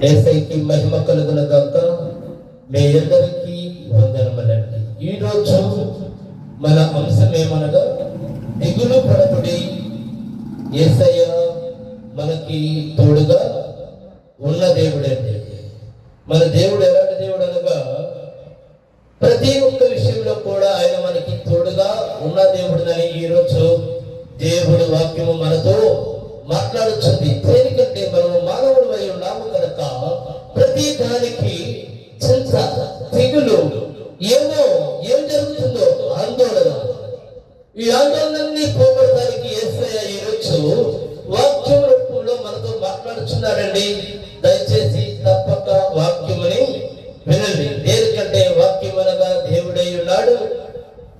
యేసయ్యకి మహిమ కలుగును గాక. మీ అందరికీ వందనములండి. ఈరోజు మన అంశం ఏమనగా, దిగులు పడకుడి, యేసయ్య మనకి తోడుగా ఉన్న దేవుడండి. మన దేవుడు ఎలాంటి దేవుడు అనగా, ప్రతి ఒక్క విషయంలో కూడా ఆయన మనకి తోడుగా ఉన్న దేవుడునని ఈరోజు దేవుడి వాక్యము మనతో మాట్లాడుతుంది. దేనికంటే మనం మానవుడు అయి ఉన్నాము కనుక ప్రతి దానికి చింత, దిగులు, ఏం జరుగుతుందో ఆందోళన, ఈ ఆందోళనని పోగొట్టడానికి యేసయ్య ఈరోజు వాక్యం రూపంలో మనతో మాట్లాడుతున్నాడండి. దయచేసి తప్పక వాక్యముని వినండి. దేనికంటే వాక్యం అనగా దేవుడై ఉన్నాడు.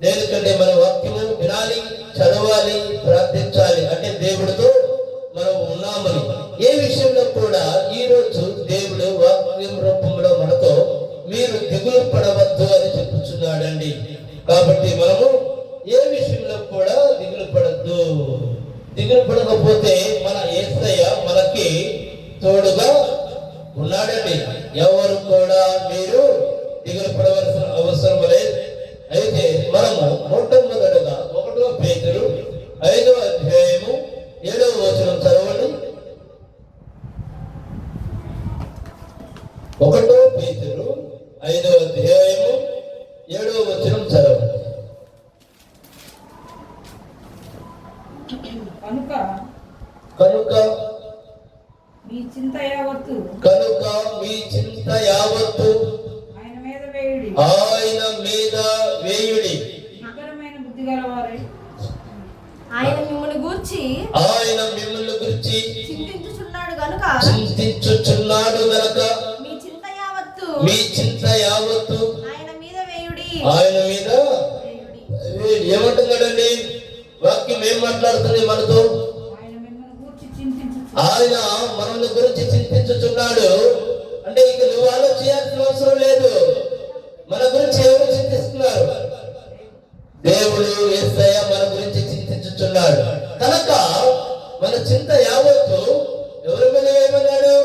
దేనికంటే మన వాక్యము వినాలి, చదవాలి, ప్రార్థించాలి. అంటే దేవుడితో మనం ఉన్నామని. ఏ విషయంలో కూడా ఈరోజు దేవుడు వాక్యం రూపంలో మనతో మీరు దిగులు పడవద్దు అని చెప్పుచున్నాడండి. కాబట్టి మనము ఏ విషయంలో కూడా దిగులు పడద్దు. దిగులు పడకపోతే మన యేసయ్య మనకి తోడుగా ఉన్నాడండి. ఎవరు కూడా మీరు దిగులు పడవలసిన అవసరం లేదు. అయితే మనము మొట్టమొదటగా 1 పేతురు 5వ అధ్యాయము 7వ వచనం చదవండి. 1 పేతురు 5వ అధ్యాయము 7వ వచనం చదవండి. కనుక మీ చింత యావత్తు ఆయన మీద వేయుడి. నిబ్బరమైన బుద్ధి గలవారై ఆయన మిమ్మల్ని గూర్చి చింతించుచున్నాడు గనుక మీ చింత యావత్తు ఆయన మీద వేయుడి. ఏమంటున్నాడండి వాక్యం? ఏం మాట్లాడుతుంది మనతో? ఆయన మనల్ని గురించి చింతించుచున్నాడు. అంటే ఇక నువ్వు ఆలోచించాల్సిన అవసరం లేదు. మన గురించి ఎవరు చింతిస్తున్నారు? దేవుడు యేసయ్య మన గురించి చింతించుచున్నాడు. కనుక మన చింత యావత్తు ఎవరి మీద ఏమన్నాడు?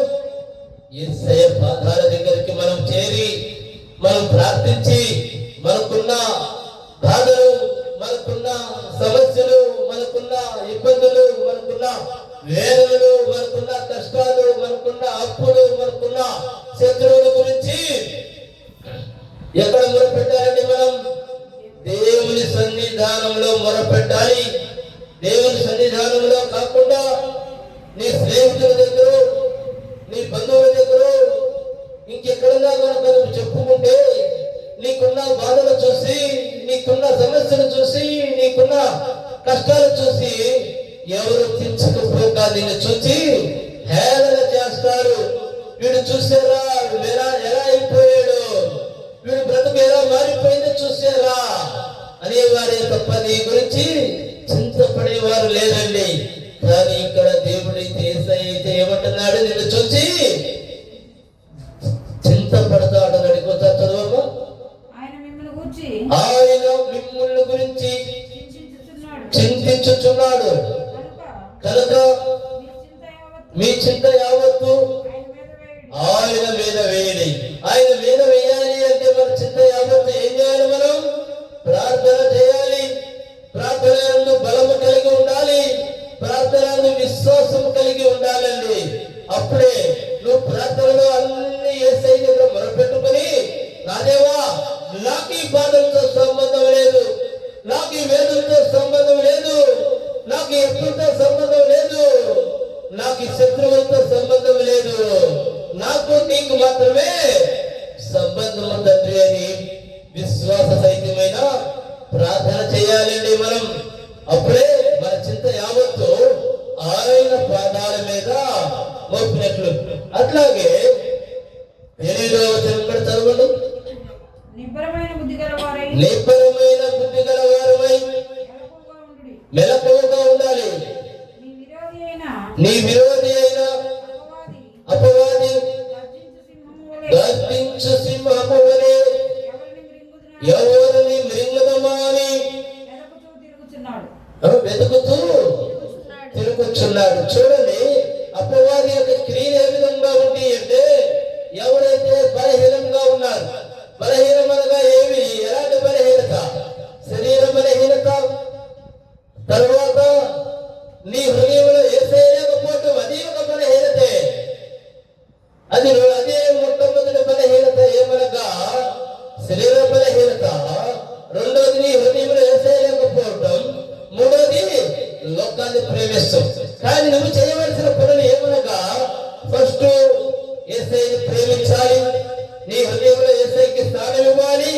యేసయ్య పాదాల దగ్గరికి మనం చేరి, మనం ప్రార్థించి, మనకున్న బాధలు, మనకున్న సమస్యలు, మనకున్న ఇబ్బందులు, మనకున్న వేదనలు, మనకున్న కష్టాలు, మనకున్న అప్పులు, మనకున్న శత్రువుల గురించి ఎక్కడ మొరపెట్టాలంటే మనం దేవుని సన్నిధానంలో మొరపెట్టాలి. దేవుని సన్నిధానంలో కాకుండా నీ స్నేహితుల దగ్గర, నీ బంధువుల దగ్గర, ఇంకెక్కడన్నా కనుక నువ్వు చెప్పుకుంటే నీకున్న బాధలు చూసి, నీకున్న సమస్యలు చూసి, నీకున్న కష్టాలు చూసి ఎవరు తెచ్చుకోక నిన్ను చూసి హేళన చేస్తారు. వీడు చూసారా ఎలా అయిపోయాడు, వీడు బ్రతుకు ఎలా మారిపోయిందో చూసారా అనేవారే తప్ప నీ గురించి చింతపడేవారు లేదండి. కానీ ఇక్కడ దేవుడైతే యేసయ్య అయితే ఏమంటున్నాడు? నిన్ను చూసి చింతపడతాడు. నడిపోతా చదవమ్మా. ఆయన మిమ్మల్ని గురించి చింతించుచున్నాడు కనుక మీ చింత యావత్తు ఆయన మీద వేయాలి. ఆయన మీద వేయాలి అంటే మన చింత యావత్తు ఏం చేయాలి? మనం ప్రార్థన చేయాలి. ప్రార్థన బలము కలిగి ఉండాలి. ప్రార్థన విశ్వాసము కలిగి ఉండాలండి. అప్పుడే నువ్వు ప్రార్థనలో అన్ని యేసయ్య దగ్గర మొరపెట్టుకుని, నా దేవా నాకు ఈ బాధలతో సంబంధం లేదు, నాకు ఈ వేదనతో సంబంధం లేదు, నాకు ఈ ఎప్పుడుతో సంబంధం లేదు, నాకు ఈ శత్రువులతో సంబంధం లేదు, నాకు నీకు మాత్రమే సంబంధం తండ్రి అని విశ్వాస సహితమైన ప్రార్థన చేయాలండి మనం. అప్పుడే మన చింత యావత్తు ఆయన పాదాల మీద మోపినట్లు. అట్లాగే 8వ వచనం చదవండి. నిబ్బరమైన బుద్ధి గలవారై మెలకువగా ఉండాలి. నీ విరోధి అయిన అపవాది గర్జించు సింహము వలె ఎవరిని మృంగుదమా అని వెతుకుతూ తిరుగుచున్నాడు. చూడండి, అపవాది యొక్క క్రియలు ఏ విధంగా ఉంది అంటే అదే మొట్టమొదటి బలహీనత ఏమనగా శరీర బలహీనత, రెండోది నీ హృదయంలో వేసేయలేకపోవటం, మూడోది లోకాన్ని ప్రేమిస్తాం. కానీ నువ్వు చేయవలసిన పనులు ఏమనగా ఫస్ట్ యేసయ్యని ప్రేమించాలి, నీ హృదయంలో యేసయ్యకి స్థానం ఇవ్వాలి,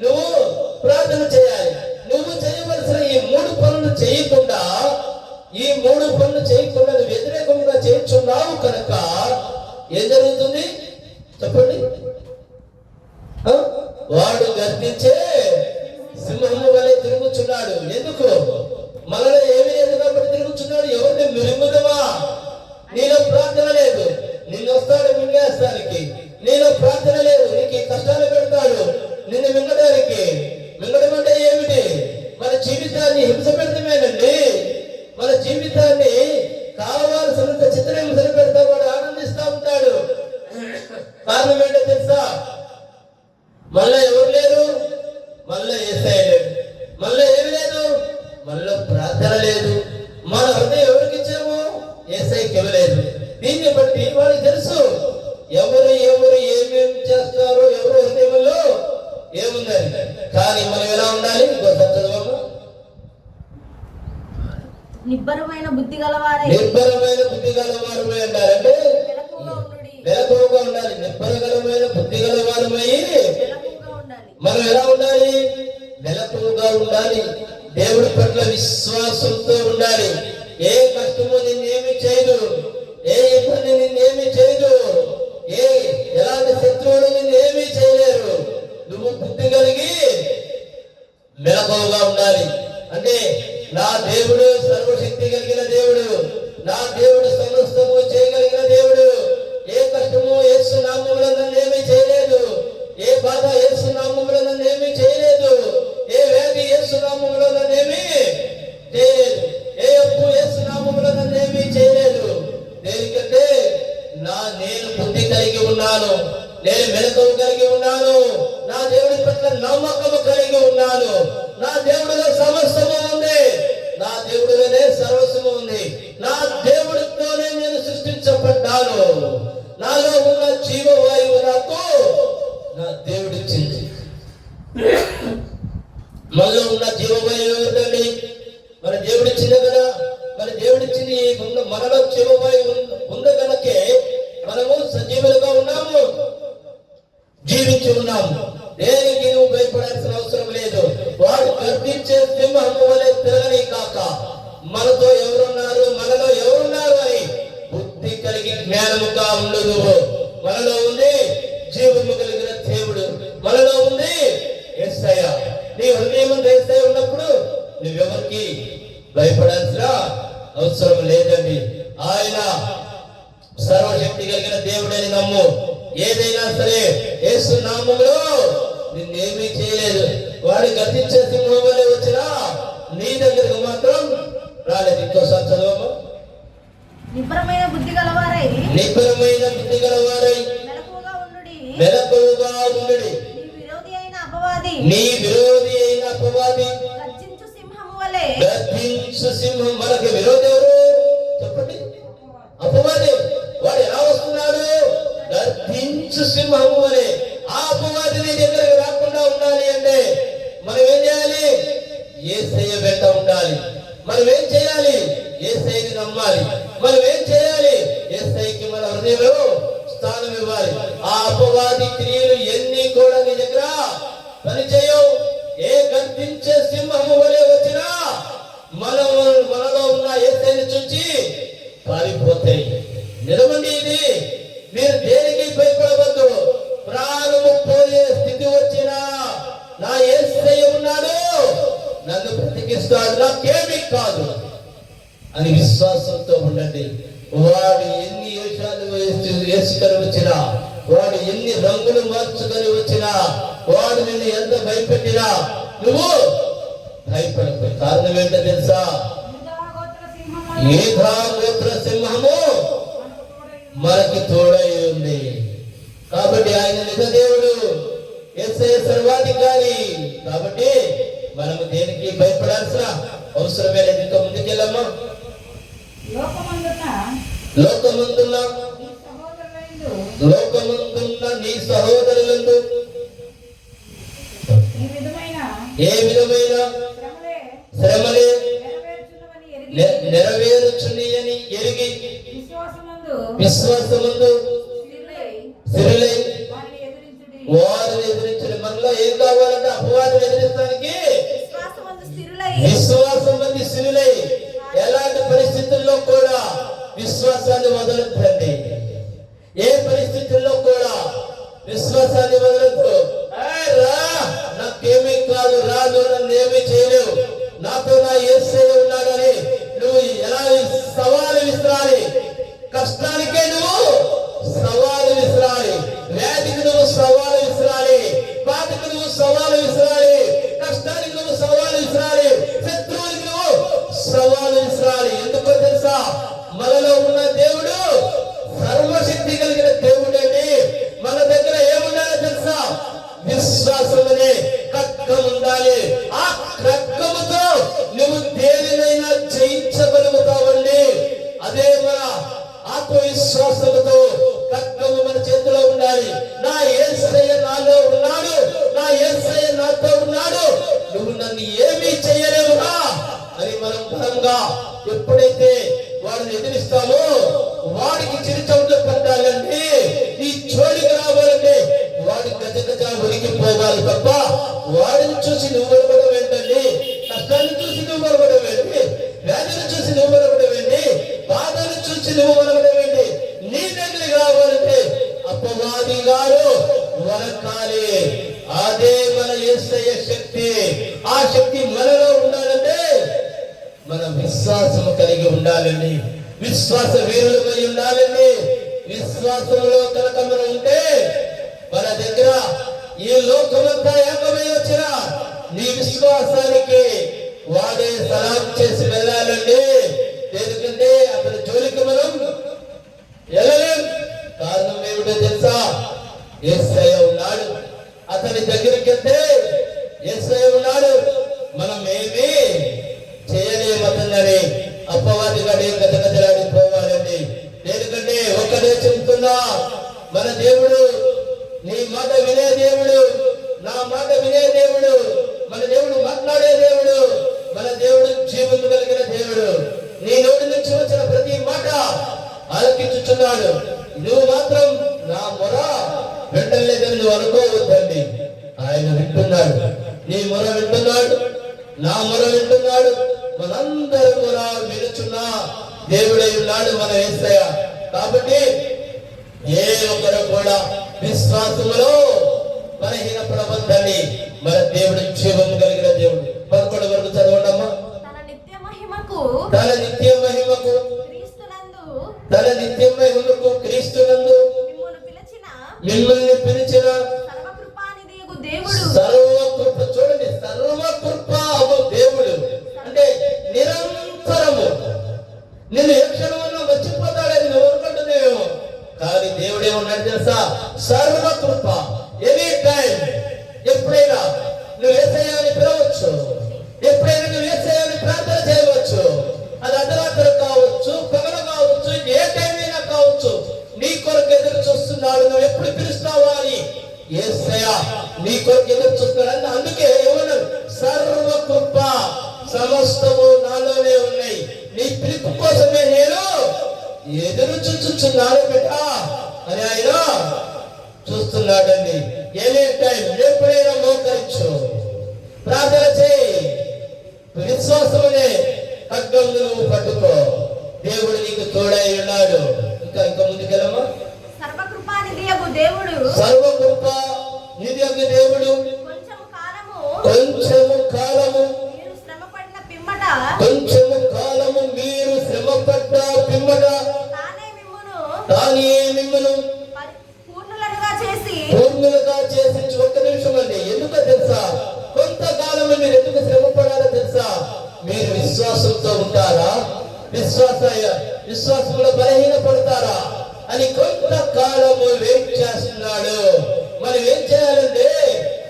నువ్వు ప్రార్థన చేయాలి. నువ్వు చేయవలసిన ఈ మూడు పనులు చేయకుండా నువ్వు వ్యతిరేకంగా చేయించున్నావు కనుక ఏం జరుగుతుంది చెప్పండి? వాడు గర్జించే సింహము వలె తిరుగుచున్నాడు. ఎందుకు? మనలో ఏమీ లేదు కాబట్టి తిరుగుచున్నాడు. ఎవరిని మిరుగుదమా? నీలో ప్రార్థన లేదు, నిన్ను వస్తాడు మింగేస్తానికి. నీలో ప్రార్థన లేదు, నీకు కష్టాలు పెడతాడు నిన్ను మింగడానికి. మింగడం అంటే ఏమిటి? మన జీవితాన్ని హింస పెడతామేనండి. మన జీవితాన్ని కావాల్సినంత చిత్రహింసలు పెడతా వాడు ఆనందిస్తూ ఉంటాడు. కారణం ఏంటో తెలుసా? మళ్ళా ఎవరు లేరు, మళ్ళా యేసయ్య లేడు, మళ్ళా ఏమి లేదు, మళ్ళా ప్రార్థన లేదు. మన హృదయం ఎవరికి ఇచ్చాము? యేసయ్యకి ఇవ్వలేదు. దీన్ని బట్టి వాడికి తెలుసు ఎవరు ఏమేమి చేస్తారో, ఎవరు హృదయంలో ఏముందని. కానీ మనం ఎలా ఉండాలి? ఇంకోసారి చదవము. నిబ్బరమైన బుద్ధి గలవారై ఉండాలంటే మెలకువగా ఉండాలి. నిబ్బరమైన బుద్ధి గలవారమై మనం ఎలా ఉండాలి? మెలకువగా ఉండాలి. దేవుడి పట్ల విశ్వాసంతో ఉండాలి. ఏ కష్టము నిన్నేమి చేయదు, ఏ ఇబ్బంది నిన్నేమి చేయదు, ఎలాంటి శత్రువులు నిన్నేమీ చేయలేరు. నువ్వు బుద్ధి కలిగి మెలకువగా ఉండాలి. అంటే నా దేవుడు సర్వశక్తి కలిగిన దేవుడు, నా దేవుడు సమస్తము చేయగలిగిన దేవుడు. ఏ కష్టము యేసు నామములో నన్ను ఏమీ చేయలేదు, ఏ బాధ యేసు నామములో నన్ను ఏమీ చేయలేదు, ఏ వ్యాధి యేసు నామములో నన్ను ఏమీ చేయలేదు, ఏ అప్పు యేసు నామములో నన్ను ఏమీ చేయలేదు. దేనికంటే నేను బుద్ధి కలిగి ఉన్నాను, నేను మెలకువ కలిగి ఉన్నాను, నా దేవుడి పట్ల నమ్మకము కలిగి ఉన్నాను. నా దేవుడిలో సమస్తము ఉంది, నా దేవుడిలోనే సర్వస్వము ఉంది. నా దేవుడితోనే నేను సృష్టించబడ్డాను. నాలో ఉన్న జీవవాయువు నాకు నా దేవుడు ఇచ్చింది. మనలో ఉన్న జీవవాయువు ఎవరిదండి? మన దేవుడు ఇచ్చింది కదా. మన దేవుడు ఇచ్చింది మనలో జీవవాయువు ఉంది కనుకే మనము సజీవులుగా ఉన్నాము, జీవించి ఉన్నాము. దేనికి నువ్వు భయపడాల్సిన అవసరం లేదు. వాడు గర్జించే సింహము వలె తిరగని కాక మనతో ఎవరున్నారు, మనలో ఎవరున్నారు అని బుద్ధి కలిగి జ్ఞానముగా ఉండు. నువ్వు మనలో ఉంది జీవము కలిగిన దేవుడు, మనలో ఉంది యేసయ్య. నీ హృదయం యేసయ్య ఉన్నప్పుడు నువ్వెవరికి భయపడాల్సిన అవసరం లేదండి. ఆయన సర్వశక్తి కలిగిన దేవుడని నమ్ము. ఏదైనా సరే యేసు నామములో నిన్నేమీ చేయలేదు. వాడి గతించే సింహం వలె వచ్చినా నీ దగ్గరకు మాత్రం రాలేదు. ఇంకోసారి చదవము. నిబ్బరమైన బుద్ధి గలవారై మెలకువగా ఉండుడి. నీ విరోధి అయిన అపవాది గర్జించు సింహము వలె. గర్జించు సింహం. మనకి విరోధి ఎవరు చెప్పండి? అపవాది. వాడు ఎలా వస్తున్నాడు? గర్జించు సింహము వలె. ఆ అపవాది నీ దగ్గరకు రాకుండా ఉండాలి అంటే మనం ఏం చేయాలి? యేసయ్య వెంట ఉండాలి. మనం ఏం చేయాలి? యేసయ్యని నమ్మాలి. మనం ఏం చేయాలి? యేసయ్యకి మన హృదయంలో స్థానం ఇవ్వాలి. ఆ అపవాది క్రియలు ఎన్ని కూడా నీ దగ్గర పనిచేయవు. ఏ గర్జించే సింహము వలె వచ్చినా మనలో ఉన్న యేసయ్యని చూచి పారిపోతాయి. నిజమండి ఇది. మీరు దేనికి భయపడవద్దు. ప్రాణము పోయే స్థితి వచ్చినా నా యేసయ్య ఉన్నాడు, నన్ను బ్రతికిస్తాడు, నాకేమీ కాదు అని విశ్వాసంతో ఉండండి. వాడు ఎన్ని వేషాలు వేసుకొని వచ్చినా, వాడు ఎన్ని రంగులు మార్చుకొని వచ్చినా, వాడు నిన్ను ఎంత భయపెట్టినా నువ్వు భయపడకు. కారణం ఏంటో తెలుసా? యూదా గోత్ర సింహము మనకి తోడై ఉంది. కాబట్టి ఆయన నిజ దేవుడు, యేసయ్య సర్వాధికారి. కాబట్టి మనము దేనికి భయపడాల్సిన అవసరమే లేదు. ఇంకా ముందుకెళ్ళమ్మా. లోకమందున్న లోకమందున్న నీ సహోదరులందు ఈ విధమైన ఏ విధమైన శ్రమలే శ్రమలే నెరవేర్చున్నవని ఎరిగి నెరవేరుచుని ఎరిగి విశ్వాసమందు సిరులై వారిని ఎదిరించండి. మనలో ఏం కావాలంటే అపవాదిని ఎదిరించడానికి విశ్వాసం మంది సిరులై. ఎలాంటి పరిస్థితుల్లో కూడా విశ్వాసాన్ని వదలొద్దండి. ఏ పరిస్థితుల్లో కూడా విశ్వాసాన్ని వదలొద్దు. రా, నాకేమీ కాదు, రాదు, నన్ను ఏమీ చేయలేవు, నాతో నా యేసయ్య ఉన్నాడని నువ్వు ఎలా సవాలు విసిరాలి. కష్టానికే నువ్వు సవాలు విసిరాలి, వ్యాధికి నువ్వు సవాలు విసిరాలి, బాధకు నువ్వు సవాలు విసిరాలి, కష్టానికి నువ్వు సవాలు విసిరాలి, శత్రువులకి నువ్వు సవాలు విసిరాలి. ఎందుకో తెలుసా? మనలో ఉన్న దేవుడు సర్వశక్తి కలిగిన దేవుడు అండి. మన దగ్గర ఏముండాలో తెలుసా? విశ్వాసం అనే ఖడ్గం ఉండాలి. ఆ ఖడ్గముతో నువ్వు దేనినైనా జయించగలుగుతావండి. అదే మన ఆత్మవిశ్వాసముతో ఖడ్గము మన చేతిలో ఉండాలి. నా యేసయ్య నాలో ఉన్నాడు, నా యేసయ్య నాతో ఉన్నాడు, నువ్వు నన్ను ఏమీ చేయలేవురా అని మనం బలంగా ఎప్పుడైతే వాడిని ఎదిరిస్తామో వాడికి చిరుచౌట్లు పట్టాలంటే, ఈ చోడికి రావాలంటే వాడి గజగజ ఉరికిపోవాలి తప్ప వాడిని చూసి నువ్వు వరపడం ఏంటండి? కష్టాన్ని చూసి నువ్వు వరపడం ఏంటి? వ్యాధిని చూసి నువ్వు వరపడం ఏంటి? బాధను చూసి నువ్వు వరపడం ఏంటి? నీ దగ్గరికి రావాలంటే అపవాది గారు వరకాలి. అదే మన యేసయ్య శక్తి. ఆ శక్తి మనలో ఉండాలంటే మనం విశ్వాసము కలిగి ఉండాలండి. విశ్వాస వీరులమై ఉండాలండి. విశ్వాసంలో కనుక మనం ఉంటే మన దగ్గర ఈ లోకమంతా ఏకమై వచ్చిన నీ విశ్వాసానికి వాడే సలాం చేసి వెళ్ళాలండి. ఎందుకంటే అతని జోలికి మనం వెళ్ళలేం. కారణం ఏమిటో తెలుసా? యేసయ్య ఉన్నాడు. అతని దగ్గరికి వెళ్తే యేసయ్య ఉన్నాడు, మనం ఏమీ చేయలేమని అపవాది గారి గజగజలాడిపోవాలండి. ఎందుకంటే ఒకటే చెబుతున్నా, మన దేవుడు నీ మాట వినే దేవుడు, నా మాట వినే దేవుడు, మన దేవుడు మాట్లాడే దేవుడు, మన దేవుడు జీవం కలిగిన దేవుడు. నీ నోటి నుంచి వచ్చిన ప్రతి మాట ఆలకించుచున్నాడు. నువ్వు మాత్రం నా మొర వింటలేదని నువ్వు అనుకోవద్దండి. ఆయన వింటున్నాడు, నీ మొర వింటున్నాడు, నా మొర వింటున్నాడు. మనందరూ కూడా వినుచున్న దేవుడై ఉన్నాడు మన యేసయ్య. కాబట్టి ఏ ఒక్కరు కూడా విశ్వాసములో బలహీనపడవద్దండి. మన దేవుడు జీవం కలిగిన దేవుడు. 11 వరకు చదవండమ్మా. తన నిత్య మహిమకు తన నిత్య మహిమకు క్రీస్తునందు తన నిత్య మహిమకు క్రీస్తునందు మిమ్మల్ని పిలిచిన సర్వకృపానిధియగు దేవుడు. సర్వకృప చూడండి, సర్వకృప దేవుడు అంటే నిరంతరము. నిన్ను ఏ క్షణమన్నా మర్చిపోతాడని నువ్వు అనుకుంటున్నావేమో, కానీ దేవుడు ఏమన్నాడు తెలుసా? సర్వకృప. ఎనీ టైం, ఎప్పుడైనా నువ్వు యేసయ్యని పిలవచ్చు, ఎప్పుడైనా నువ్వు యేసయ్యని ప్రార్థన చేయవచ్చు. అది అర్ధరాత్రి కావచ్చు, పగలు కావచ్చు, ఏ టైం అయినా కావచ్చు. నీ కొరకు ఎదురు చూస్తున్నాడు. నువ్వు ఎప్పుడు పిలుస్తావా అని యేసయ్య నీ కొరకు ఎదురు చూస్తున్నాడు. అందుకే ఏమన్నాడు? సర్వకృప, సమస్తము నాలోనే ఉన్నాయి, నీ పిలుపు కోసమే నేను ఎదురు చూస్తున్నాను బిడ్డ అని ఆయన చూస్తున్నాడండి. ఎనీ టైం, ఎప్పుడైనా మోకరించు, ప్రార్థన చేయి, విశ్వాసమునే ఖడ్గం నువ్వు పట్టుకో. దేవుడు నీకు తోడై ఉన్నాడు. ఇంకా ముందుకెళ్ళమా. సర్వకృపానిధియగు దేవుడు, సర్వకృప నిధియగు దేవుడు కొంచెము కాలము మీరు శ్రమపడిన పిమ్మట కొంచెము కాలము మీరు శ్రమపడ్డ పిమ్మట తానే మిమ్మును పూర్ణులుగా చేసి ఒక్క నిమిషం అండి. ఎందుకో తెలుసా? కొంతకాలం మీరు ఎందుకు శ్రమపడాలో తెలుసా? మీరు విశ్వాసంతో ఉంటారా? విశ్వాసంలో బలహీన పడతారా అని కొంతకాలము వెయిట్ చేస్తున్నాడు. మనం ఏం చేయాలంటే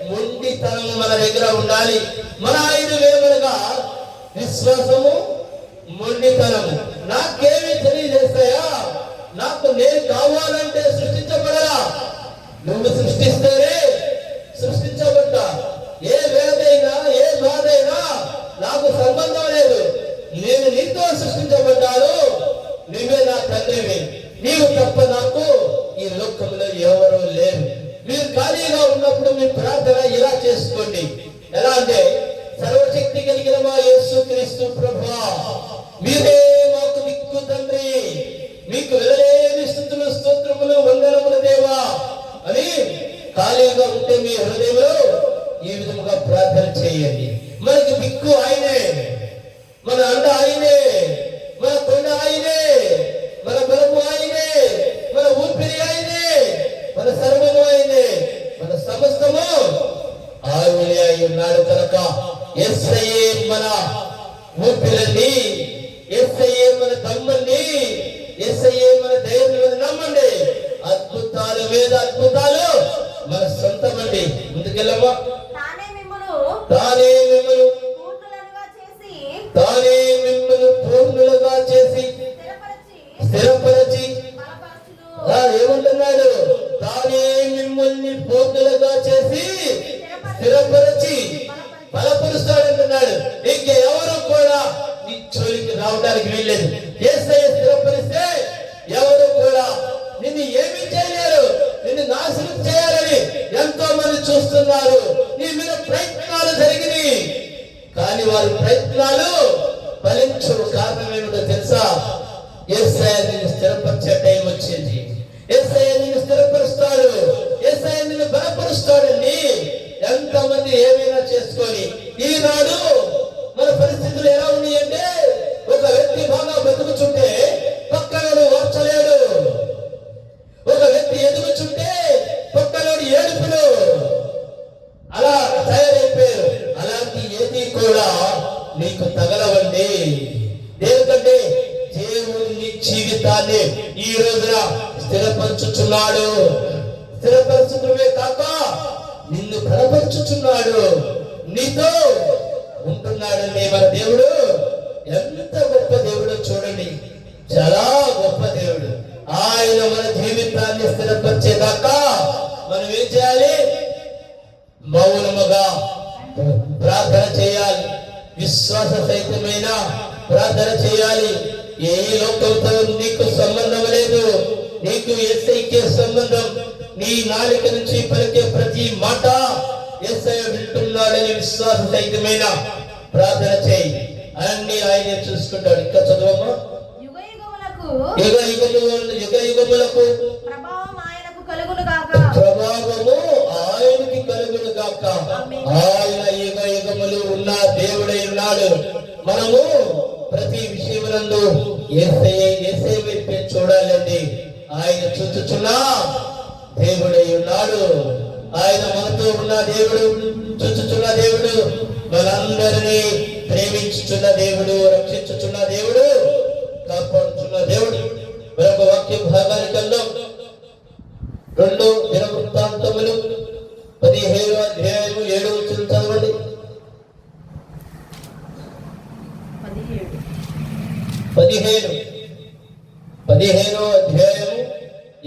మొండితనం మన దగ్గర ఉండాలి. మన ఆయుధమేమనగా విశ్వాసము, మొండితనము. నాకేమి తెలియజేస్తాయా? నాకు నేను కావాలంటే సృష్టించబడాలి. నువ్వు సృష్టిస్తేనే సృష్టించబడ్డా. ఏ వేదైనా ఏ బాధైనా నాకు సంబంధం లేదు. నేను నీతో సృష్టించబడ్డాను. నువ్వే నా తండ్రివి. నీవు తప్ప నాకు ఈ లోకంలో ఎవరు లేరు. మీరు ఖాళీగా ఉన్నప్పుడు మీ ప్రార్థన ఇలా చేసుకోండి. ఎలా అంటే, సర్వశక్తి కలిగిన మా యేసుక్రీస్తు ప్రభువా, మీరే మాకు దిక్కు తండ్రి, మీకు వెళ్ళలేని స్తుతులు స్తోత్రములు వందనములు దేవా అని ఖాళీగా ఉంటే మీ హృదయంలో ఈ విధంగా ప్రార్థన చేయండి. మనకి దిక్కు ఆయనే, మన అండ ఆయనే, మన కొండ ఆయనే, మన బలము ఆయనే, మన ఊపిరి ఆయనే, మన సర్వము ఆయనే, మన సమస్తము ఆయనే అయి ఉన్నాడు కనుక యేసయ్యే మన ఊపిరిని, యేసయ్యే మన దమ్ముని, యేసయ్యే మన ధైర్యం నమ్మండి. అద్భుతాలు వేద అద్భుతాలు మన సొంతమండి. ముందుకెళ్ళమ్మా. తానే మిమ్మును తానే మిమ్మల్ని పూర్ణులుగా చేసి తానే మిమ్మల్ని పూర్ణులుగా చేసి స్థిరపరచి ఏమంటున్నాడు? తానే మిమ్మల్ని పూర్ణులుగా చేసి స్థిరపరచి బలపరుస్తాడంటున్నాడు. ఇంక ఎవరు కూడా నీ చోలికి రావడానికి వీల్లేదు. యేసయ్య స్థిరపరిస్తే ఎవరు కూడా నిన్ను ఏమీ చేయలేరు. నిన్ను నాశనం చేయాలని ఎంతో మంది చూస్తున్నారు. నీ మీద ప్రయత్నాలు జరిగినాయి, కానీ వారి ప్రయత్నాలు ఫలించవు. కారణం ఏమిటో తెలుసా? యేసయ్య నిన్ను స్థిరపరిచే టైం వచ్చింది. యేసయ్య నిన్ను స్థిరపరుస్తాడు. యేసయ్య నిన్ను బలపరుస్తాడండి. ఎంతమంది ఏమైనా చేసుకొని ఈనాడు మన పరిస్థితులు ఎలా ఉన్నాయి అంటే, ఒక వ్యక్తి బాగా బతుకుచుంటే పక్కనోడు ఓర్చలేడు, ఒక వ్యక్తి ఎదుగుచుంటే పక్కనోడు ఏడుపులు, అలా తయారైపోయారు. అలాంటి ఏది కూడా నీకు తగలవండి. ఎందుకంటే దేవుడు నీ జీవితాన్ని ఈ రోజున స్థిరపరచుచున్నాడు. స్థిరపరచుకునే కాక నిన్ను బలపరచుచున్నాడు. నీతో ఉంటున్నాడండి మన దేవుడు. ఎంత గొప్ప దేవుడో చూడండి. చాలా గొప్ప దేవుడు. ఆయన మన జీవితాన్ని స్థిరపరిచేదాకా మనం ఏం చేయాలి? మౌనముగా ప్రార్థన చేయాలి. విశ్వాస సహితమైన ప్రార్థన చేయాలి. ఏ లోకంతో నీకు సంబంధం లేదు. నీకు యేసయ్యకే సంబంధం. నీ నాలుక నుంచి పలికే ప్రతి మాట యేసయ్య వింటున్నాడని విశ్వాస సహితమైన ప్రార్థన చేయి. అన్ని ఆయన చూసుకుంటాడు. ఇంకా చదవమ్మా. యుగ యుగములకు ప్రభావం ఆయనకు కలుగును గాక. ప్రభావము ఆయనకి కలుగును గాక. ఆయన యుగ యుగములు ఉన్న దేవుడై ఉన్నాడు. మనము ప్రతి విషయమునందు యేసయ్య వైపే చూడాలండి. ఆయన చూచుచున్నా దేవుడై ఉన్నాడు. ఆయన మనతో ఉన్న దేవుడు, చూచుచున్న దేవుడు, మనందరినీ ప్రేమించుచున్న దేవుడు, రక్షించుచున్న దేవుడు, కాపాడుచున్న దేవుడు. మరొక వాక్య భాగానికి వెళ్దాం. 2 దినవృత్తాంతములు 17వ అధ్యాయము 7వ వచనం చదవండి. 15వ అధ్యాయము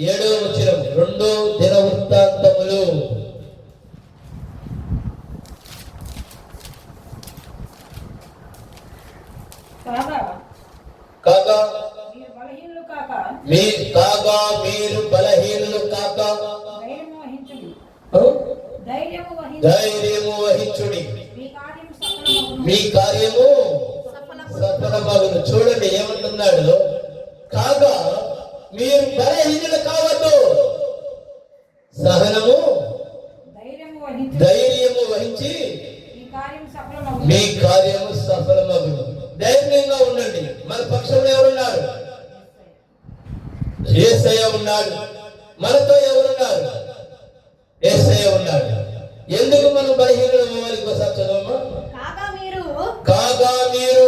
7వ వచనం. 2 దినవృత్తాంతములు. కాగా మీరు బలహీనులు కాక ధైర్యము వహించుడి, మీ కార్యము సఫలమగును. చూడండి ఏమంటున్నాడు? కాగా మీరు బలహీనులు కావద్దు, సహనము ధైర్యము వహించి మీ కార్యము సఫలమగును. ధైర్యంగా ఉండండి. మన పక్షంలో ఎవరున్నారు? యేసయ్య ఉన్నాడు. మనతో ఎవరున్నారు? యేసయ్య ఉన్నాడు. ఎందుకు మనం బలహీనులు అవ్వాలి? ఒకసారి చదవమ్మా. కాగా మీరు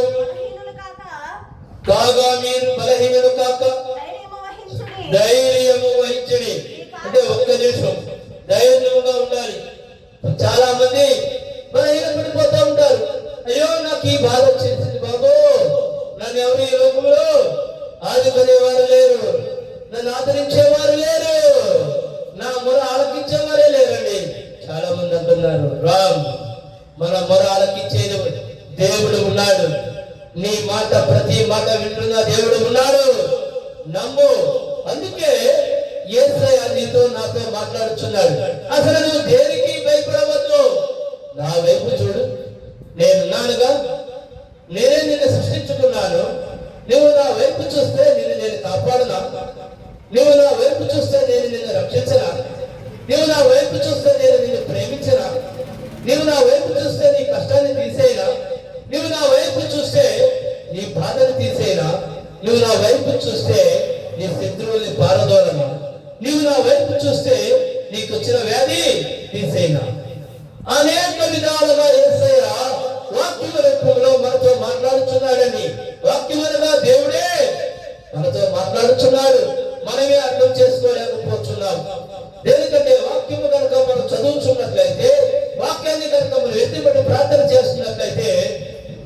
బలహీనులు కాక ధైర్యము వహించండి. అంటే ఒక్క నిమిషం ధైర్యంగా ఉండాలి. చాలా మంది బలహీన పడిపోతూ ఉంటారు. అయ్యో నాకు ఈ బాధ వచ్చేసింది బాబు, నన్ను ఎవరు ఈ లోకంలో ఆదుకునేవారు లేరు, నన్ను ఆదరించేవారు లేరు, నా మొర ఆలకించే మన మొర ఆలకించే దేవుడు ఉన్నాడు. నీ మాట ప్రతి మాట వింటున్న దేవుడు ఉన్నాడు. నమ్ము. అందుకే యేసయ్య నీతో నాతో మాట్లాడుచున్నాడు. అసలు నువ్వు దేనికి భయపడవద్దు. నా వైపు చూడు, నేనున్నానుగా. నేనే నిన్ను సృష్టించుకున్నాను. నువ్వు నా వైపు చూస్తే నేను కాపాడునా? నువ్వు నా వైపు చూస్తే నేను నిన్ను రక్షించనా? నువ్వు నా వైపు చూస్తే నేను నిన్ను ప్రేమించనా? నువ్వు నా వైపు చూస్తే నీ కష్టాన్ని తీసేయనా? నువ్వు నా వైపు చూస్తే నీ బాధను తీసేయనా? నువ్వు నా వైపు చూస్తే నీ శత్రువుల్ని పారదోలనా? నువ్వు నా వైపు చూస్తే నీకు వచ్చిన వ్యాధి తీసేయనా? అనేక విధాలుగా యేసయ్య వాక్యం రూపంలో మనతో మాట్లాడుచున్నాడని. వాక్యముగా దేవుడే మనతో మాట్లాడుచున్నాడు. మనమే అర్థం చేసుకోలేకపోతున్నాం. ఎందుకంటే వాక్యము కనుక మనం చదువుతున్నట్లయితే, వాక్యాన్ని కనుక మనం ఎత్తిపట్టి ప్రార్థన చేస్తున్నట్లయితే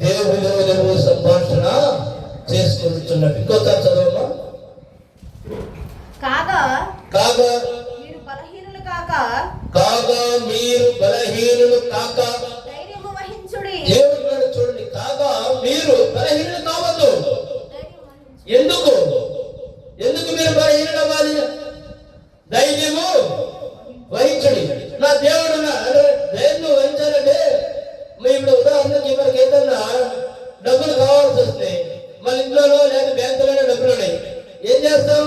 దేవుడు సంభాషణ చేసుకుంటున్నట్టు. ఇంకోసారి చదవమ్మా. కాగా కాగా మీరు బలహీనులు కాక కాగా మీరు బలహీనులు కాక ధైర్యము వహించుడి. దేవుడు చూడండి, కాగా మీరు బలహీనులు కావద్దు. ఎందుకు ఎందుకు మీరు బలహీనులు అవ్వాలి? ధైర్యము వహించుడి. నా దేవుడు ధైర్యం వహించాలంటే ఇప్పుడు ఉదాహరణకి మనకి ఏదన్నా డబ్బులు కావాల్సి వస్తే మన ఇంట్లోనో లేదా బ్యాంకులోనే డబ్బులు ఉన్నాయి. ఏం చేస్తాం?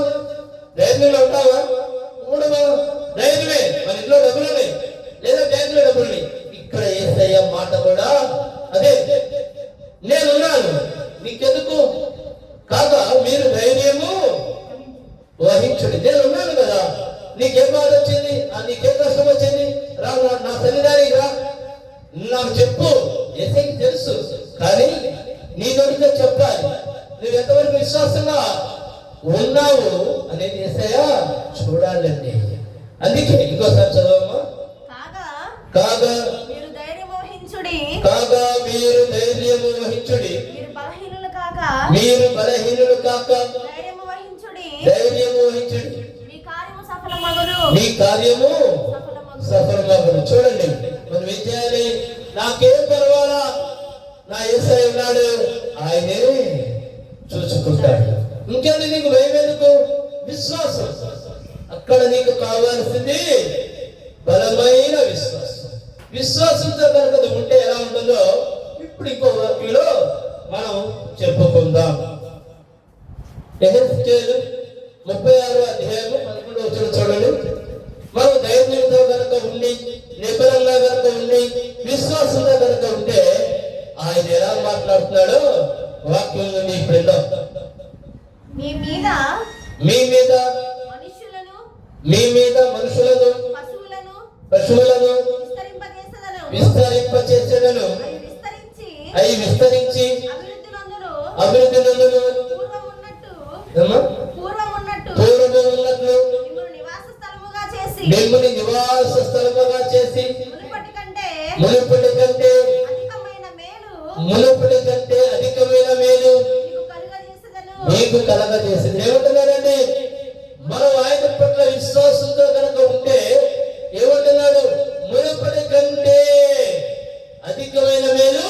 ధైర్యంలో ఉంటావా? ఉండవా? ధైర్యమే. మన ఇంట్లో డబ్బులు ఉన్నాయి లేదా బ్యాంకులో డబ్బులు ఉన్నాయి. ఇక్కడ యేసయ్య మాట కూడా అదే, నేనున్నాను నీకెందుకు? కాగా మీరు ధైర్యము వహించుడి. నేనున్నాను కదా. నీకేం బాధ వచ్చింది? నీకేం కష్టం వచ్చింది? రా నా సన్నిధానికి రా, నాకు చెప్పు. యేసయ్యకి తెలుసు, కానీ నీ దొరికితే చెప్పాలి. నువ్వు ఎంతవరకు విశ్వాసంగా ఉన్నావు అనేది యేసయ్య చూడాలండి. అందుకే ఇంకోసారి చదవమ్మా. కాగా మీరు ధైర్యము వహించుడి. కాగా మీరు ధైర్యము వహించుడి. మీరు బలహీనులు కాక మీరు బలహీనులు కాక ధైర్యము వహించుడి. ధైర్యము వహించుడి. మీ కార్యము సఫలమగును. మీ కార్యము సఫలమగును. చూడండి, మనం ఏం చేయాలి? నాకేం పర్వాలా, నా యేసయ్య ఉన్నాడు, ఆయనే చూసుకుంటాడు. ఇంకేంటి నీకు భయం ఎందుకు? విశ్వాసం. అక్కడ నీకు కావాల్సింది బలమైన విశ్వాసం. విశ్వాసంతో కనుక ఉంటే ఎలా ఉంటుందో ఇప్పుడు ఇంకో వాక్యంలో మనం చెప్పుకుందాం. యెహెజ్కేలు 36వ అధ్యాయము 11వ వచనం చూడండి. మనం ధైర్యంతో కనుక ఉండి, నిబ్బరంగా కనుక ఉండి, విశ్వాసంతో కనుక ఉంటే ఆయన ఎలా మాట్లాడుతున్నాడో వాక్యం నుండి ఇప్పుడు మీ మీద మనుషులను, మీ మీద మనుషులను, పశువులను విస్తరింపచేసేదను. అవి విస్తరించి అభివృద్ధి నందును పూర్వము ఉన్నట్లు మిమ్మల్ని నివాస స్థలముగా చేసి మునుపటి కంటే అధికమైన మేలు మీకు కలగజేసింది. ఏమంటున్నారండి? మనం ఆయన పట్ల విశ్వాసంతో కనుక ఉంటే ఏమంటున్నాడు? మునుపటి కంటే అధికమైన మేలు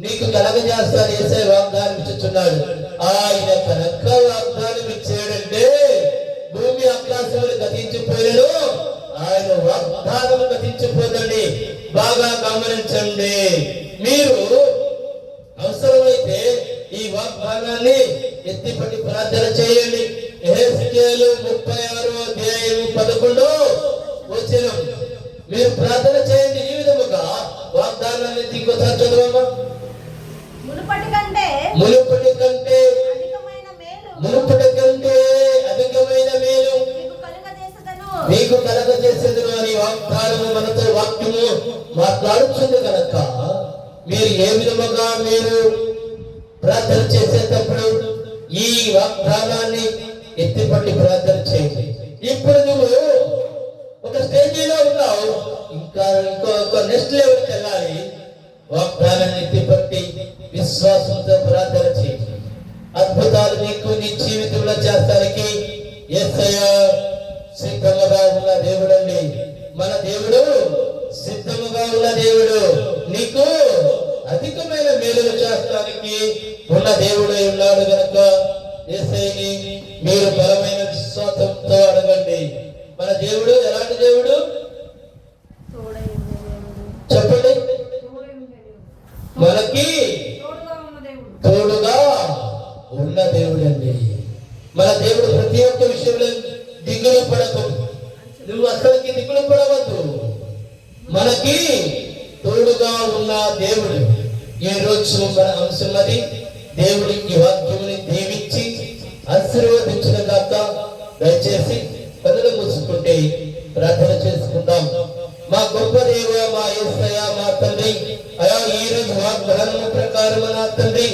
నీకు కలగజేస్తాడు. యేసయ్య వాగ్దానం ఇచ్చుచున్నాడు. ఆయన కనుక వాగ్దానం ఇచ్చాడంటే భూమి ఆకాశములు గతించిపోయాడు, ఆయన వాగ్దానం గతించిపోదండి. బాగా గమనించండి. మీరు అవసరమైతే ఈ వాగ్దానాన్ని ఎత్తిపట్టి ప్రార్థన చేయండి. యెహెజ్కేలు 36వ అధ్యాయము 11వ వచనం మీరు ప్రార్థన చేయండి. ఈ విధముగా వాగ్దానాన్ని ఇంకోసారి చదవమ్మా. మునుపటి కంటే అధికమైన మేలు మీకు కలగజేసేదను అని వాగ్దానము మనతో వాక్యము మాట్లాడుతుంది కనుక మీరు ఏ విధముగా మీరు ప్రార్థన చేసేటప్పుడు ఈ వాగ్దానాన్ని ఎత్తిపట్టి ప్రార్థన చేయండి. ఇప్పుడు నువ్వు ఒక స్టేజీలో ఉన్నావు, ఇంకా ఇంకో నెక్స్ట్ లెవెల్కి వెళ్ళాలి. వాగ్దానాన్ని ఎత్తిపట్టి విశ్వాసంతో ప్రార్థన చేయండి. అద్భుతాలు నీకు నీ జీవితంలో చేస్తానికి యేసయ్య సిద్ధముగా ఉన్న దేవుడండి. మన దేవుడు సిద్ధముగా ఉన్న దేవుడు, నీకు అధికమైన మేలులు చేస్తానికి ఉన్న దేవుడు ఉన్నాడు గనుక యేసయ్యని మీరు బలమైన విశ్వాసంతో అడగండి. మన దేవుడు ఎలాంటి దేవుడు చెప్పండి? మనకి తోడుగా ఉన్న దేవుడు అండి. మన దేవుడు ప్రతి ఒక్క విషయంలో దిగులు పడకు, నువ్వు అసలుకి దిగులు పడవద్దు. మనకి తోడుగా ఉన్న దేవుడు. ఈ రోజు మన అంశం అది. దేవుడికి వాక్యముని దీవించి ఆశీర్వదించిన గాక. దయచేసి కన్నులు మూసుకుంటే ప్రార్థన చేసుకుందాం. మా గొప్ప దేవ, మా యేసయ్య, మా తండ్రి, అయా ఈ రోజు వాగ్దానం ప్రకారం నా తండ్రి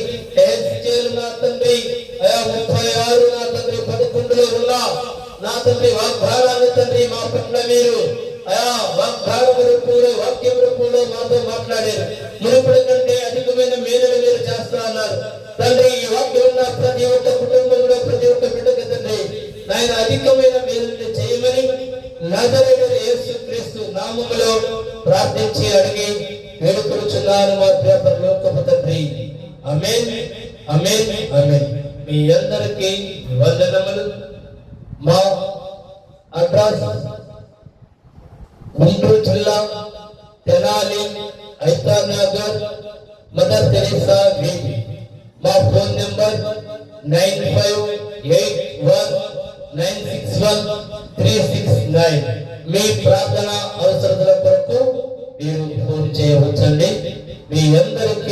నా తండ్రి అయా 36 నా తండ్రి 11లో ఉన్న నా తండ్రి వాగ్దానాన్ని తండ్రి మా పట్ల మీరు అయా వాగ్దానం రూపంలో వాక్యం రూపంలో మాతో మాట్లాడారు. మునుపటి కంటే అధికమైన మేలులు మీరు చేస్తా అన్నారు తండ్రి. ఈ వాక్యం ఉన్న ప్రతి ఒక్క కుటుంబంలో ప్రతి ఒక్క బిడ్డకి తండ్రి నాయన అధికమైన మేలులు చేయమని నజరేయుడైన యేసుక్రీస్తు నామములో ప్రార్థించి అడిగి వేడుకొనుచున్నాను మా ప్రియ పరలోకపు తండ్రి. ఆమేన్, ఆమేన్, ఆమేన్. మీ అందరికీ వందనములు. మా అడ్రస్ గుంటూరు జిల్లా తెనాలి ఐతార్ నగర్ మదర్ తెరీసా వీధి. మా ఫోన్ నెంబర్ 9581961369. మీ ప్రార్థన అవసరతల కొరకు మీరు ఫోన్ చేయవచ్చండి. మీ అందరికీ